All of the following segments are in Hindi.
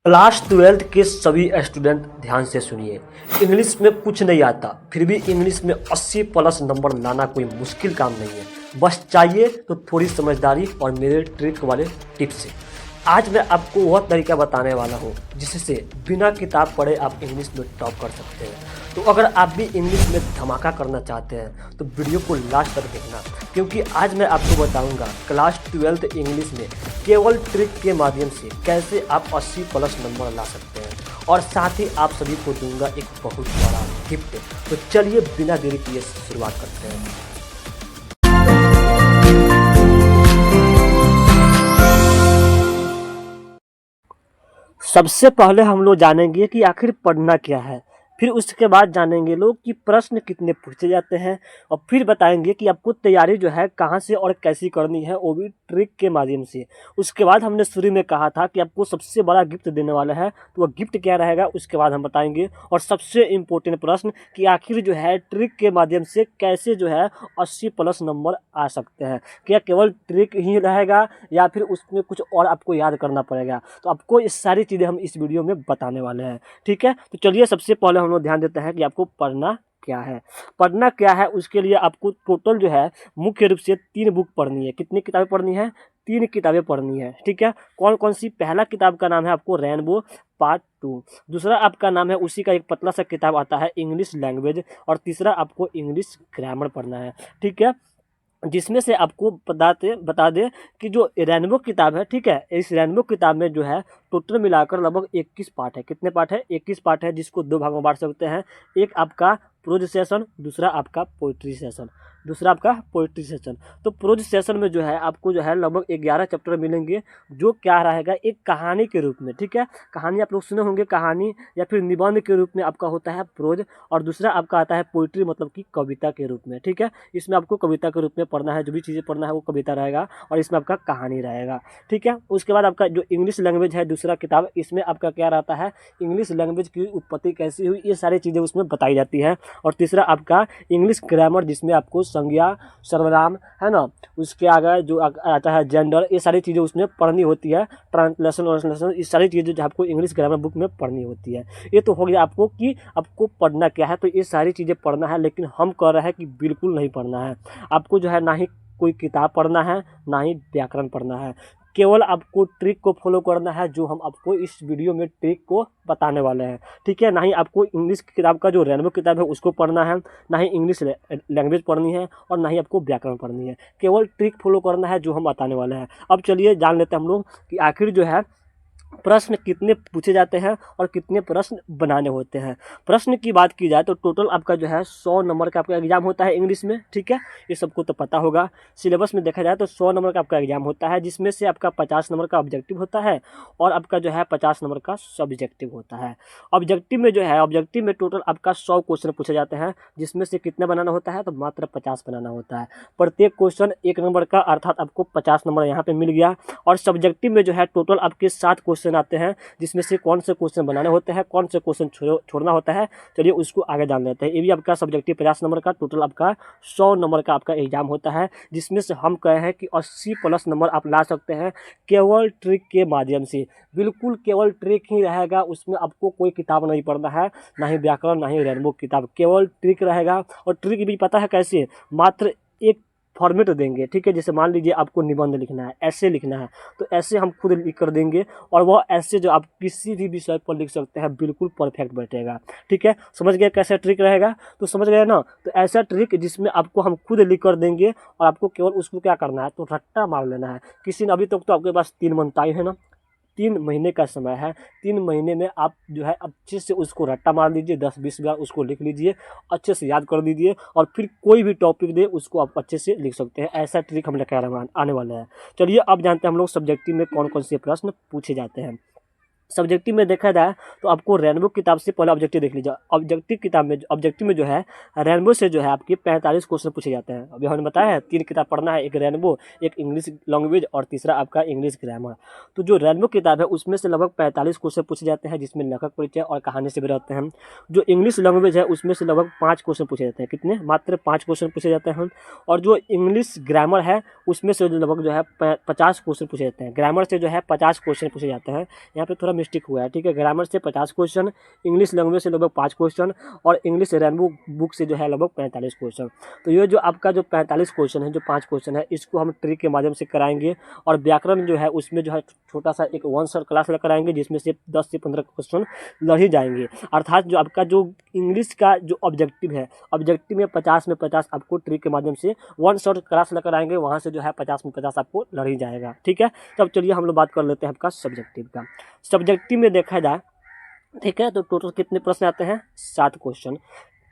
क्लास 12th के सभी स्टूडेंट ध्यान से सुनिए। इंग्लिश में कुछ नहीं आता, फिर भी इंग्लिश में 80 प्लस नंबर लाना कोई मुश्किल काम नहीं है। बस चाहिए तो थोड़ी समझदारी और मेरे ट्रिक वाले टिप्स से। आज मैं आपको वह तरीका बताने वाला हूँ जिससे बिना किताब पढ़े आप इंग्लिश में टॉप कर सकते हैं। तो अगर आप भी इंग्लिश में धमाका करना चाहते हैं तो वीडियो को लास्ट तक देखना, क्योंकि आज मैं आपको बताऊंगा क्लास 12th इंग्लिश में केवल ट्रिक के माध्यम से कैसे आप 80 प्लस नंबर ला सकते हैं, और साथ ही आप सभी को दूंगा एक बहुत बड़ा गिफ्ट। तो चलिए बिना देरी किए शुरुआत करते हैं। सबसे पहले हम लोग जानेंगे कि आखिर पढ़ना क्या है, फिर उसके बाद जानेंगे लोग कि प्रश्न कितने पूछे जाते हैं, और फिर बताएंगे कि आपको तैयारी जो है कहाँ से और कैसी करनी है, वो भी ट्रिक के माध्यम से। उसके बाद हमने शुरू में कहा था कि आपको सबसे बड़ा गिफ्ट देने वाला है, तो वह गिफ्ट क्या रहेगा उसके बाद हम बताएंगे। और सबसे इम्पोर्टेंट प्रश्न कि आखिर जो है ट्रिक के माध्यम से कैसे जो है 80 प्लस नंबर आ सकते हैं। क्या केवल ट्रिक ही रहेगा या फिर उसमें कुछ और आपको याद करना पड़ेगा? तो आपको ये सारी चीज़ें हम इस वीडियो में बताने वाले हैं, ठीक है। तो चलिए सबसे पहले हम लोग ध्यान देते हैं कि आपको पढ़ना क्या है। पढ़ना क्या है उसके लिए आपको टोटल जो है मुख्य रूप से 3 बुक पढ़नी है। कितनी किताबें पढ़नी है? 3 किताबें पढ़नी है, ठीक है। कौन कौन सी? पहला किताब का नाम है आपको रेनबो पार्ट 2, दूसरा आपका नाम है उसी का एक पतला सा किताब आता है इंग्लिश लैंग्वेज, और तीसरा आपको इंग्लिश ग्रामर पढ़ना है, ठीक है। जिसमें से आपको बता दें कि जो रेनबो किताब है, ठीक है, इस रेनबो किताब में जो है टोटल मिलाकर लगभग 21 पार्ट है। कितने पार्ट है? 21 पार्ट है, जिसको 2 भागों में बांट सकते हैं। एक आपका प्रोज सेशन, दूसरा आपका पोइट्री सेशन। तो प्रोज सेशन में जो है आपको जो है लगभग 11 चैप्टर मिलेंगे, जो क्या रहेगा एक कहानी के रूप में, ठीक है। कहानी आप लोग सुने होंगे, कहानी या फिर निबंध के रूप में आपका होता है प्रोज, और दूसरा आपका आता है पोइट्री, मतलब कि कविता के रूप में, ठीक है। इसमें आपको कविता के रूप में पढ़ना है, जो भी चीज़ें पढ़ना है वो कविता रहेगा, और इसमें आपका कहानी रहेगा, ठीक है। उसके बाद आपका जो इंग्लिश लैंग्वेज है दूसरा किताब, इसमें आपका क्या रहता है इंग्लिश लैंग्वेज की उत्पत्ति कैसी हुई, ये सारी चीज़ें उसमें बताई जाती है। और तीसरा आपका इंग्लिश ग्रामर, जिसमें आपको संज्ञा, सर्वनाम, है ना, उसके आगे जो आता है जेंडर, ये सारी चीज़ें उसमें पढ़नी होती है। ट्रांसलेशन, ये सारी चीज़ें जो आपको इंग्लिश ग्रामर बुक में पढ़नी होती है। ये तो हो गया आपको कि आपको पढ़ना क्या है, तो ये सारी चीज़ें पढ़ना है। लेकिन हम कह रहे हैं कि बिल्कुल नहीं पढ़ना है आपको, जो है ना ही कोई किताब पढ़ना है, ना ही व्याकरण पढ़ना है। केवल आपको ट्रिक को फॉलो करना है, जो हम आपको इस वीडियो में ट्रिक को बताने वाले हैं, ठीक है। ना ही आपको इंग्लिश की किताब का जो रेनबो किताब है उसको पढ़ना है, ना ही इंग्लिश लैंग्वेज पढ़नी है, और ना ही आपको व्याकरण पढ़नी है। केवल ट्रिक फॉलो करना है जो हम बताने वाले हैं। अब चलिए जान लेते हैं हम लोग कि आखिर जो है प्रश्न कितने पूछे जाते हैं और कितने प्रश्न बनाने होते हैं। प्रश्न की बात की जाए तो टोटल आपका जो है 100 नंबर का आपका एग्जाम होता है इंग्लिश में, ठीक है। ये सबको तो पता होगा। सिलेबस में देखा जाए तो 100 नंबर का आपका एग्जाम होता है, जिसमें से आपका 50 नंबर का ऑब्जेक्टिव होता है, और आपका जो है 50 नंबर का सब्जेक्टिव होता है। ऑब्जेक्टिव में जो है, ऑब्जेक्टिव में टोटल आपका 100 क्वेश्चन पूछे जाते हैं, जिसमें से कितने बनाना होता है? तो मात्र 50 बनाना होता है। प्रत्येक क्वेश्चन 1 नंबर का, अर्थात आपको 50 नंबर यहाँ पे मिल गया। और सब्जेक्टिव में जो है टोटल आपके 7 क्वेश्चन आते हैं, जिसमें से कौन से क्वेश्चन बनाने होते हैं, कौन से क्वेश्चन छोड़ना होता है, चलिए उसको आगे जान लेते हैं। ये भी आपका सब्जेक्टिव 50 नंबर का, टोटल आपका 100 नंबर का आपका एग्जाम होता है, जिसमें से हम कहे हैं कि 80 प्लस नंबर आप ला सकते हैं केवल ट्रिक के माध्यम से। बिल्कुल केवल ट्रिक ही रहेगा, उसमें आपको कोई किताब नहीं पढ़ना है, ना ही व्याकरण, ना ही रेनबो किताब, केवल ट्रिक रहेगा। और ट्रिक भी पता है कैसे? मात्र एक फॉर्मेट देंगे, ठीक है। जैसे मान लीजिए आपको निबंध लिखना है, ऐसे लिखना है, तो ऐसे हम खुद लिख कर देंगे, और वह ऐसे जो आप किसी भी विषय पर लिख सकते हैं, बिल्कुल परफेक्ट बैठेगा, ठीक है। समझ गए कैसा ट्रिक रहेगा? तो समझ गए ना। तो ऐसा ट्रिक जिसमें आपको हम खुद लिख कर देंगे, और आपको केवल उसको क्या करना है, तो रट्टा मार लेना है। किसी ने अभी तक तो आपके पास 3 मंथ टाइम है ना, 3 महीने का समय है। 3 महीने में आप जो है अच्छे से उसको रट्टा मार लीजिए, 10-20 बार उसको लिख लीजिए, अच्छे से याद कर दीजिए, और फिर कोई भी टॉपिक दे उसको आप अच्छे से लिख सकते हैं। ऐसा ट्रिक हम लेकर आने वाले हैं। चलिए अब जानते हैं हम लोग सब्जेक्टिव में कौन कौन से प्रश्न पूछे जाते हैं। सब्जेक्टिव में देखा जाए तो आपको रेनबो किताब से पहले ऑब्जेक्टिव देख लीजिए। ऑब्जेक्टिव में जो है रेनबो से जो है आपके 45 क्वेश्चन पूछे जाते हैं। अभी हमने बताया है 3 किताब पढ़ना है, एक रेनबो, एक इंग्लिश लैंग्वेज, और तीसरा आपका इंग्लिश ग्रामर। तो जो रेनबो किताब है उसमें से लगभग 45 क्वेश्चन पूछे जाते हैं, जिसमें लेखक परिचय और कहानी से भी रहते हैं। जो इंग्लिश लैंग्वेज है उसमें से लगभग 5 क्वेश्चन पूछे जाते हैं। कितने? मात्र 5 क्वेश्चन पूछे जाते हैं। और जो इंग्लिश ग्रामर है उसमें से लगभग जो है 50 क्वेश्चन पूछे जाते हैं। ग्रामर से जो है 50 क्वेश्चन पूछे जाते हैं। यहाँ पे थोड़ा मिस्टेक हुआ है, ठीक है। ग्रामर से 50 क्वेश्चन, इंग्लिश लैंग्वेज से लगभग 5 क्वेश्चन और इंग्लिश रेनबो बुक से जो है लगभग 45 क्वेश्चन। तो ये जो आपका जो 45 क्वेश्चन है, जो 5 क्वेश्चन है, इसको हम ट्रिक के माध्यम से कराएंगे। और व्याकरण जो है उसमें जो है छोटा सा एक 1 शॉट क्लास कराएंगे, जिसमें से 10 से 15 क्वेश्चन लड़ ही जाएंगे। अर्थात जो आपका जो इंग्लिश का जो ऑब्जेक्टिव है, ऑब्जेक्टिव में 50 में 50 आपको ट्रिक के माध्यम से 1 शॉट क्लास लेकर आएंगे, वहाँ से जो है 50 में 50 आपको लड़ ही जाएगा, ठीक है। तब चलिए हम लोग बात कर लेते हैं आपका सब्जेक्टिव का। सब्जेक्टिव में देखा जाए, ठीक है, तो टोटल कितने प्रश्न आते हैं? 7 क्वेश्चन।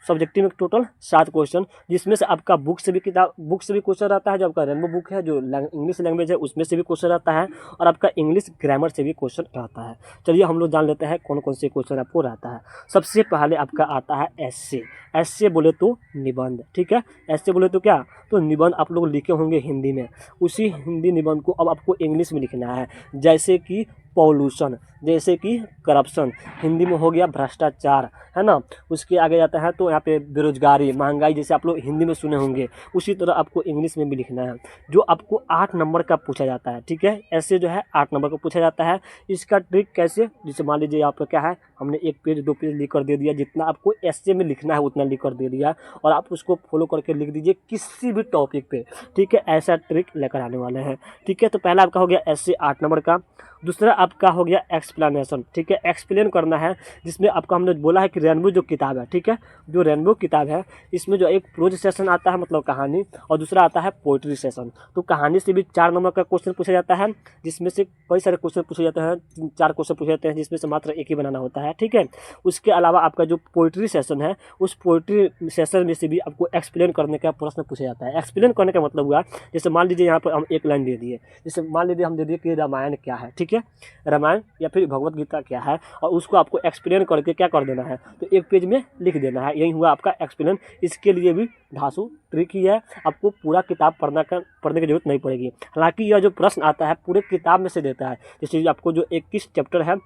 सब्जेक्टिव में टोटल 7 क्वेश्चन, जिसमें से आपका बुक से भी क्वेश्चन आता है। जो आपका रेनबो बुक है, जो इंग्लिश लैंग्वेज है, उसमें से भी क्वेश्चन आता है और आपका इंग्लिश ग्रामर से भी क्वेश्चन आता है। चलिए हम लोग जान लेते हैं कौन कौन से क्वेश्चन आपको रहता है। सबसे पहले आपका आता है एस्से। एस्से बोले तो निबंध, ठीक है। एस्से बोले तो क्या? तो निबंध आप लोग लिखे होंगे हिंदी में, उसी हिंदी निबंध को अब आपको इंग्लिश में लिखना है। जैसे कि पॉल्यूशन, जैसे कि करप्शन, हिंदी में हो गया भ्रष्टाचार, है ना। उसके आगे जाता है तो यहाँ पे बेरोजगारी, महंगाई, जैसे आप लोग हिंदी में सुने होंगे, उसी तरह आपको इंग्लिश में भी लिखना है। जो आपको 8 नंबर का पूछा जाता है, ठीक है। ऐसे जो है 8 नंबर का पूछा जाता है। इसका ट्रिक कैसे? जैसे मान लीजिए यहाँ पर क्या है, हमने 1 पेज 2 पेज लिख कर दे दिया, जितना आपको एस्से में लिखना है उतना लिख कर दे दिया, और आप उसको फॉलो करके लिख दीजिए किसी भी टॉपिक पे, ठीक है। ऐसा ट्रिक लेकर आने वाले हैं, ठीक है। तो पहला आपका हो गया एस्से 8 नंबर का। दूसरा आपका हो गया एक्सप्लेनेशन, ठीक है। एक्सप्लेन करना है, जिसमें आपका हमने बोला है कि रेनबो जो किताब है, ठीक है, जो रेनबो किताब है, इसमें जो एक प्रोज सेशन आता है मतलब कहानी, और दूसरा आता है पोइट्री सेशन। तो कहानी से भी 4 नंबर का क्वेश्चन पूछा जाता है, जिसमें से कई सारे क्वेश्चन पूछे जाते हैं, 4 क्वेश्चन पूछे जाते हैं, जिसमें से मात्र एक ही बनाना होता है, ठीक है। उसके अलावा आपका जो पोइट्री सेशन है, उस पोइट्री सेशन में से भी आपको एक्सप्लेन करने का प्रश्न पूछा जाता है। एक्सप्लेन करने का मतलब हुआ, जैसे मान लीजिए यहाँ पर हम एक लाइन दे दिए, जैसे मान लीजिए हम दे दिए कि रामायण क्या है, ठीक है, रामायण या फिर भगवत गीता क्या है, और उसको आपको एक्सप्लेन करके क्या कर देना है, तो 1 पेज में लिख देना है। यही हुआ आपका एक्सप्लेन। इसके लिए भी धांसू ट्रिक ही है, आपको पूरा किताब पढ़ने की जरूरत नहीं पड़ेगी। हालांकि यह जो प्रश्न आता है पूरे किताब में से देता है। जैसे आपको जो 21 चैप्टर है,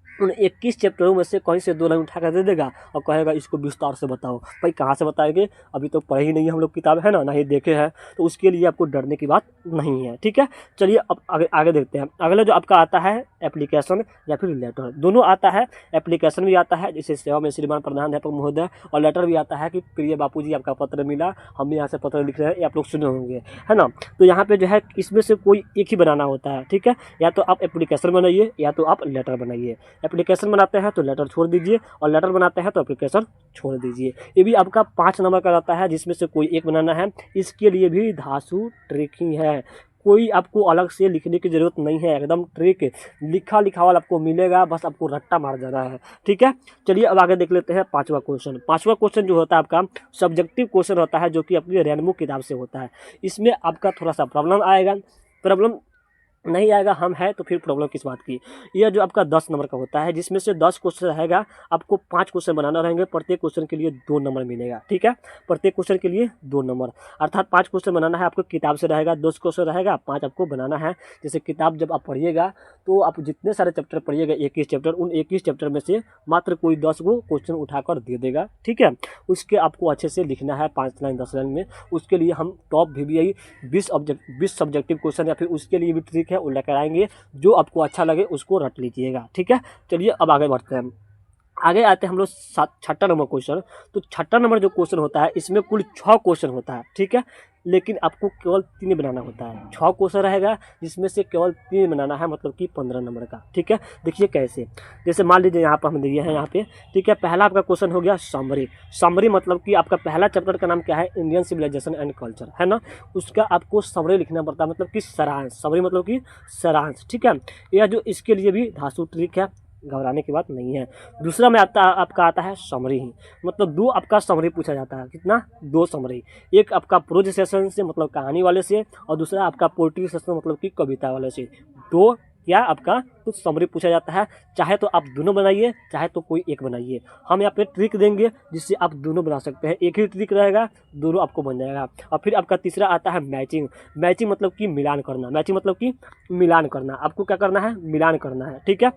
उन 21 चैप्टरों में से कहीं से 2 लाइन उठा कर दे देगा और कहेगा इसको विस्तार से बताओ। भाई कहाँ से बताएंगे, अभी तो पढ़े ही नहीं हम लोग किताब, है ना ही देखे हैं, तो उसके लिए आपको डरने की बात नहीं है, ठीक है। चलिए अब आगे देखते हैं। अगला जो आपका आता है एप्लीकेशन या फिर लेटर, दोनों आता है। एप्लीकेशन भी आता है, जैसे सेवा में श्रीमान प्रधानाध्यापक महोदय, और लेटर भी आता है कि प्रिय बापूजी आपका पत्र मिला, हम यहाँ से पत्र लिख रहे हैं, ये आप लोग सुने होंगे, है ना। तो यहाँ पे जो है इसमें से कोई एक ही बनाना होता है, ठीक है। या तो आप एप्लीकेशन बनाइए या तो आप लेटर बनाइए। एप्लीकेशन बनाते हैं तो लेटर छोड़ दीजिए, और लेटर बनाते हैं तो एप्लीकेशन छोड़ दीजिए। ये भी आपका 5 नंबर का रहता है, जिसमें से कोई एक बनाना है। इसके लिए भी धांसू ट्रिक ही है, कोई आपको अलग से लिखने की जरूरत नहीं है, एकदम ट्रिक लिखा लिखावल आपको मिलेगा, बस आपको रट्टा मार जाना है, ठीक है। चलिए अब आगे देख लेते हैं 5वां क्वेश्चन। 5वां क्वेश्चन जो होता है आपका सब्जेक्टिव क्वेश्चन होता है, जो कि आपकी रेनबो किताब से होता है। इसमें आपका थोड़ा सा प्रॉब्लम आएगा, प्रॉब्लम नहीं आएगा हम है तो फिर प्रॉब्लम किस बात की। यह जो आपका 10 नंबर का होता है, जिसमें से 10 क्वेश्चन रहेगा, आपको 5 क्वेश्चन बनाना रहेंगे, प्रत्येक क्वेश्चन के लिए 2 नंबर मिलेगा, ठीक है। प्रत्येक क्वेश्चन के लिए 2 नंबर, अर्थात 5 क्वेश्चन बनाना है आपको किताब से रहेगा, 2 क्वेश्चन रहेगा, 5 आपको बनाना है। जैसे किताब जब आप पढ़िएगा तो आप जितने सारे चैप्टर पढ़िएगा, 21 चैप्टर, उन 21 चैप्टर में से मात्र कोई 10 को क्वेश्चन उठाकर दे देगा, ठीक है। उसके आपको अच्छे से लिखना है 5 लाइन 10 लाइन में। उसके लिए हम टॉप VBI 20 सब्जेक्टिव क्वेश्चन या फिर उसके लिए भी ट्रिक वो लेकर आएंगे, जो आपको अच्छा लगे उसको रट लीजिएगा, ठीक है। चलिए अब आगे बढ़ते हैं। आगे आते हैं हम लोग 6ठा नंबर क्वेश्चन। तो 6ठा नंबर जो क्वेश्चन होता है, इसमें कुल 6 क्वेश्चन होता है, ठीक है, लेकिन आपको केवल 3 बनाना होता है। 6 क्वेश्चन रहेगा, जिसमें से केवल 3 बनाना है, मतलब कि 15 नंबर का, ठीक है। देखिए कैसे, जैसे मान लीजिए यहाँ पर हम दिए हैं यहाँ पे, ठीक है। पहला आपका क्वेश्चन हो गया समरी। समरी मतलब कि आपका पहला चैप्टर का नाम क्या है, इंडियन सिविलाइजेशन एंड कल्चर, है ना। उसका आपको समरी लिखना पड़ता है, मतलब कि सारांश। समरी मतलब कि सारांश, ठीक है। यह जो इसके लिए भी धांसू ट्रिक है, घबराने की बात नहीं है। दूसरा में आपका आता है समरी ही, मतलब 2 आपका समरी पूछा जाता है। कितना? 2 समरी। एक आपका प्रोज सेशन से मतलब कहानी वाले से, और दूसरा आपका पोइट्री सेशन मतलब कि कविता वाले से। 2 क्या आपका कुछ समरी पूछा जाता है। चाहे तो आप दोनों बनाइए, चाहे तो कोई एक बनाइए। हम यहाँ पे ट्रिक देंगे जिससे आप दोनों बना सकते हैं। एक ही ट्रिक रहेगा, दोनों आपको बन जाएगा। और फिर आपका तीसरा आता है मैचिंग। मैचिंग मतलब कि मिलान करना। मैचिंग मतलब कि मिलान करना। आपको क्या करना है? मिलान करना है, ठीक है।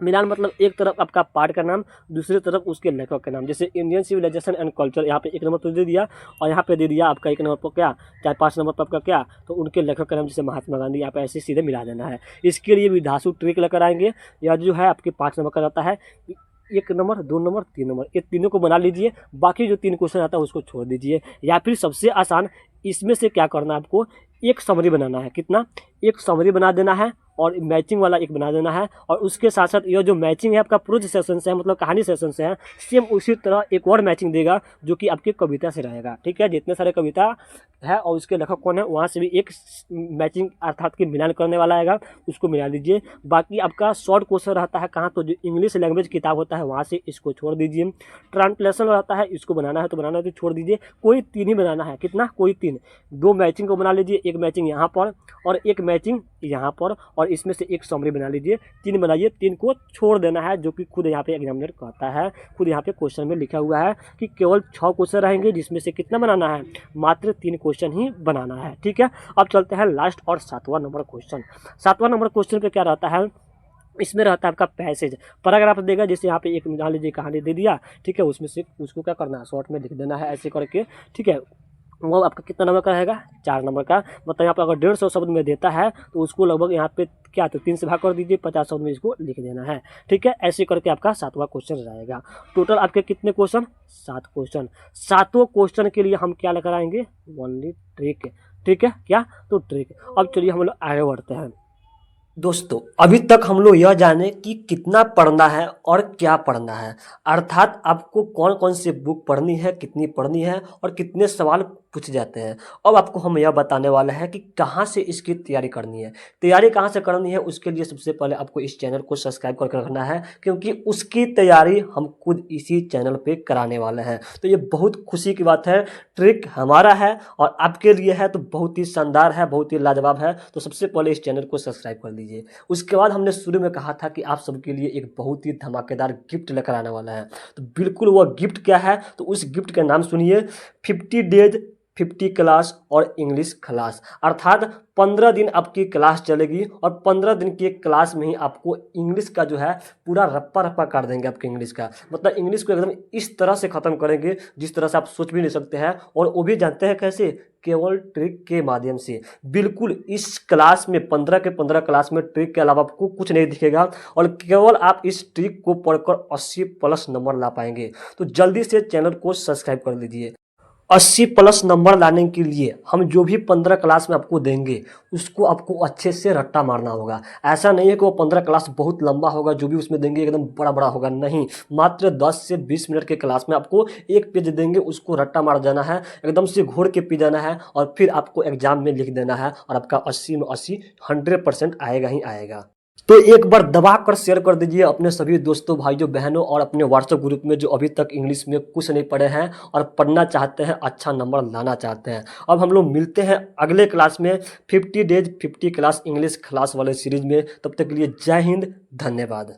मिलान मतलब एक तरफ आपका पार्ट का नाम, दूसरी तरफ उसके लेखक का नाम। जैसे इंडियन सिविलाइजेशन एंड कल्चर, यहाँ पे 1 नंबर पर दे दिया, और यहाँ पे दे दिया आपका 1 नंबर पर क्या, चाहे 5 नंबर पर आपका क्या, तो उनके लेखक का नाम जैसे महात्मा गांधी, यहाँ पे ऐसे सीधे मिला देना है। इसके लिए भी धांसू ट्रिक लेकर आएंगे। यह जो है आपके 5 नंबर का रहता है, 1 नंबर, 2 नंबर, 3 नंबर, ये तीनों को बना लीजिए। बाकी जो 3 क्वेश्चन आता है उसको छोड़ दीजिए। या फिर सबसे आसान, इसमें से क्या करना है आपको, एक समरी बनाना है। कितना, एक समरी बना देना है, और मैचिंग वाला एक बना देना है। और उसके साथ साथ यह जो मैचिंग है आपका प्रोज सेशन से है, मतलब कहानी सेशन से है, सेम उसी तरह एक और मैचिंग देगा जो कि आपकी कविता से रहेगा। ठीक है, जितने सारे कविता है और उसके लेखक कौन है, वहाँ से भी एक मैचिंग अर्थात कि मिलान करने वाला आएगा, उसको मिला दीजिए। बाकी आपका शॉर्ट क्वेश्चन रहता है कहाँ, तो जो इंग्लिश लैंग्वेज किताब होता है वहाँ से इसको छोड़ दीजिए। ट्रांसलेशन रहता है, इसको बनाना है तो बनाना है, तो छोड़ दीजिए। कोई 3 ही बनाना है। कितना, कोई 3, 2 मैचिंग को बना लीजिए, एक मैचिंग यहाँ पर और एक मैचिंग यहाँ पर, और इसमें से एक समरी बना लीजिए। 3 बनाइए, 3 को छोड़ देना है, जो कि खुद यहाँ पे एग्जामिनर कहता है। खुद यहाँ पे क्वेश्चन में लिखा हुआ है कि केवल 6 क्वेश्चन रहेंगे, जिसमें से कितना बनाना है, मात्र 3 क्वेश्चन ही बनाना है। ठीक है, अब चलते हैं लास्ट और 7वां नंबर क्वेश्चन। 7वां नंबर क्वेश्चन पे क्या रहता है, इसमें रहता है आपका पैसेज, पैराग्राफ देगा। जैसे यहाँ पे एक मान लीजिए कहानी दे दिया, ठीक है, उसमें से उसको क्या करना है, शॉर्ट में लिख देना है ऐसे करके। ठीक है, वो आपका कितना नंबर का रहेगा, 4 नंबर का। मतलब यहाँ पर अगर 150 शब्द में देता है तो उसको लगभग यहाँ पे क्या, तो 3 से भाग कर दीजिए, 50 शब्द में इसको लिख देना है। ठीक है, ऐसे करके आपका 7वां क्वेश्चन रहेगा। टोटल आपके कितने क्वेश्चन, 7 क्वेश्चन। 7 क्वेश्चन के लिए हम क्या लेकर आएंगे, ओनली ट्रिक। ठीक है, क्या, तो ट्रिक। अब चलिए हम लोग आगे बढ़ते हैं। दोस्तों, अभी तक हम लोग यह जाने कि कितना पढ़ना है और क्या पढ़ना है, अर्थात आपको कौन कौन सी बुक पढ़नी है, कितनी पढ़नी है और कितने सवाल पूछे जाते हैं। अब आपको हम यह बताने वाले हैं कि कहाँ से इसकी तैयारी करनी है। तैयारी कहाँ से करनी है, उसके लिए सबसे पहले आपको इस चैनल को सब्सक्राइब करके रखना है, क्योंकि उसकी तैयारी हम खुद इसी चैनल पे कराने वाले हैं। तो ये बहुत खुशी की बात है, ट्रिक हमारा है और आपके लिए है, तो बहुत ही शानदार है, बहुत ही लाजवाब है। तो सबसे पहले इस चैनल को सब्सक्राइब कर दीजिए। उसके बाद हमने शुरू में कहा था कि आप सबके लिए एक बहुत ही धमाकेदार गिफ्ट लेकर आने वाला है। तो बिल्कुल वह गिफ्ट क्या है, तो उस गिफ्ट का नाम सुनिए, 50 डेज 50 क्लास और इंग्लिश क्लास। अर्थात 15 दिन आपकी क्लास चलेगी और 15 दिन की क्लास में ही आपको इंग्लिश का जो है पूरा रप्पा रप्पा कर देंगे आपके इंग्लिश का। मतलब इंग्लिश को एकदम इस तरह से ख़त्म करेंगे जिस तरह से आप सोच भी नहीं सकते हैं, और वो भी जानते हैं कैसे, केवल ट्रिक के माध्यम से। बिल्कुल इस क्लास में 15 के 15 क्लास में ट्रिक के अलावा आपको कुछ नहीं दिखेगा, और केवल आप इस ट्रिक को पढ़कर 80+ नंबर ला पाएंगे। तो जल्दी से चैनल को सब्सक्राइब कर लीजिए। 80+ नंबर लाने के लिए हम जो भी 15 क्लास में आपको देंगे उसको आपको अच्छे से रट्टा मारना होगा। ऐसा नहीं है कि वो 15 क्लास बहुत लंबा होगा, जो भी उसमें देंगे एकदम बड़ा बड़ा होगा, नहीं। मात्र 10 से 20 मिनट के क्लास में आपको एक पेज देंगे, उसको रट्टा मार जाना है, एकदम से घोड़ के पी जाना है, और फिर आपको एग्जाम में लिख देना है, और आपका 80 में 80 100% आएगा ही आएगा। तो एक बार दबा कर शेयर कर दीजिए अपने सभी दोस्तों, भाइयों, बहनों और अपने व्हाट्सएप ग्रुप में जो अभी तक इंग्लिश में कुछ नहीं पढ़े हैं और पढ़ना चाहते हैं, अच्छा नंबर लाना चाहते हैं। अब हम लोग मिलते हैं अगले क्लास में, 50 डेज 50 क्लास इंग्लिश क्लास वाले सीरीज में। तब तक के लिए जय हिंद, धन्यवाद।